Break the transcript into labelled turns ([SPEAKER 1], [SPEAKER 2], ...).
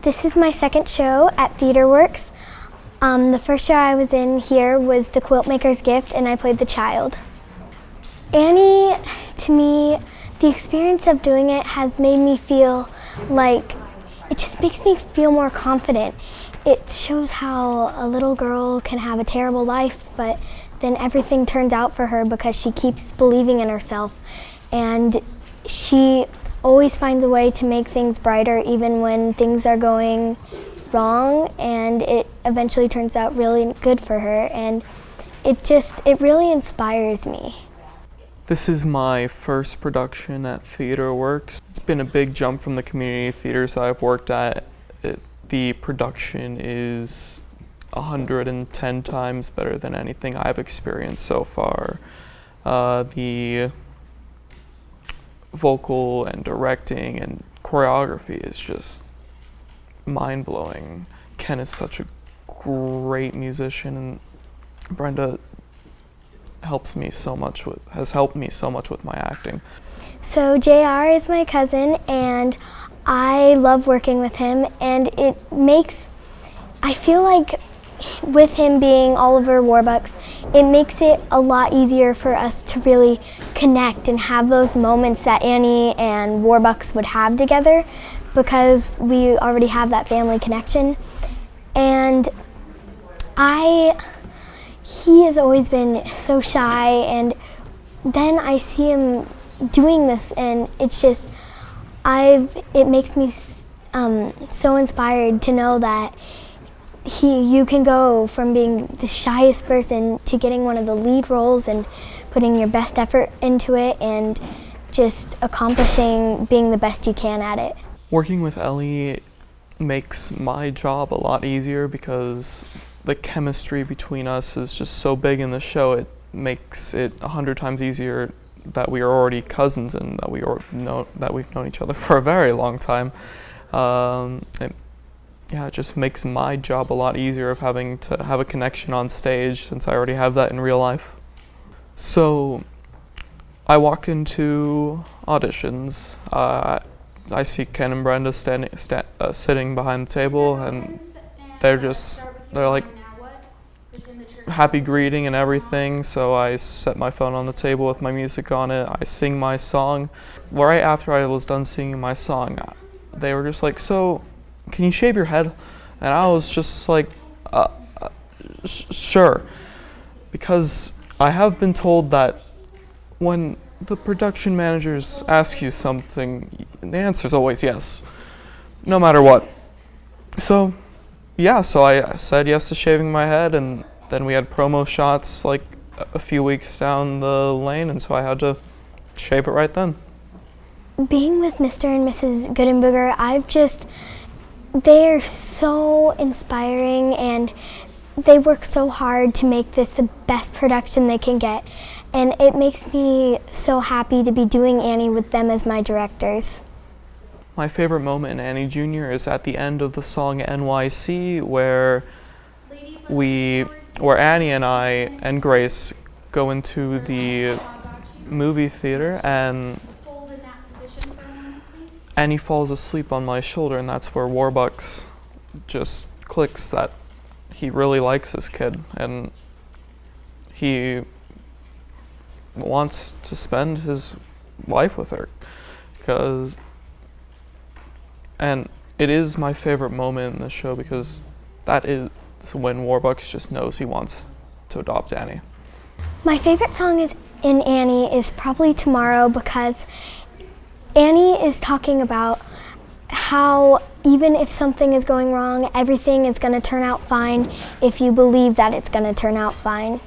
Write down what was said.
[SPEAKER 1] This is my second show at TheaterWorks. The first show I was in here was The Quiltmaker's Gift, and I played the child. Annie, to me, the experience of doing it has made me feel like, it just makes me feel more confident. It shows how a little girl can have a terrible life, but then everything turns out for her because she keeps believing in herself. And she always finds a way to make things brighter even when things are going wrong, and it eventually turns out really good for her, and it really inspires me.
[SPEAKER 2] This is my first production at TheaterWorks. It's been a big jump from the community theaters I've worked at. The production is 110 times better than anything I've experienced so far. The vocal and directing and choreography is just mind-blowing. Ken is such a great musician, and Brenda has helped me so much with my acting.
[SPEAKER 1] So J.R. is my cousin, and I love working with him, and I feel like with him being Oliver Warbucks, it makes it a lot easier for us to really connect and have those moments that Annie and Warbucks would have together, because we already have that family connection. And he has always been so shy, and then I see him doing this, and it makes me so inspired to know that you can go from being the shyest person to getting one of the lead roles and putting your best effort into it and just accomplishing being the best you can at it.
[SPEAKER 2] Working with Ellie makes my job a lot easier because the chemistry between us is just so big in the show. It makes it 100 times easier that we are already cousins and that we've known each other for a very long time. It just makes my job a lot easier of having to have a connection on stage, since I already have that in real life. So I walk into auditions. I see Ken and Brenda sitting behind the table, and they're like happy greeting and everything. So I set my phone on the table with my music on it. I sing my song. Right after I was done singing my song, they were just like, "So, can you shave your head?" And I was just like, sure. Because I have been told that when the production managers ask you something, the answer is always yes, no matter what. So, yeah, so I said yes to shaving my head, and then we had promo shots like a few weeks down the lane, and so I had to shave it right then.
[SPEAKER 1] Being with Mr. and Mrs. Goodenbooger, they're so inspiring, and they work so hard to make this the best production they can get. And it makes me so happy to be doing Annie with them as my directors.
[SPEAKER 2] My favorite moment in Annie Jr. is at the end of the song NYC, where Annie and I and Grace go into the movie theater, and Annie falls asleep on my shoulder, and that's where Warbucks just clicks that he really likes this kid, and he wants to spend his life with her. And it is my favorite moment in the show, because that is when Warbucks just knows he wants to adopt Annie.
[SPEAKER 1] My favorite song in Annie is probably Tomorrow, because Annie is talking about how even if something is going wrong, everything is going to turn out fine if you believe that it's going to turn out fine.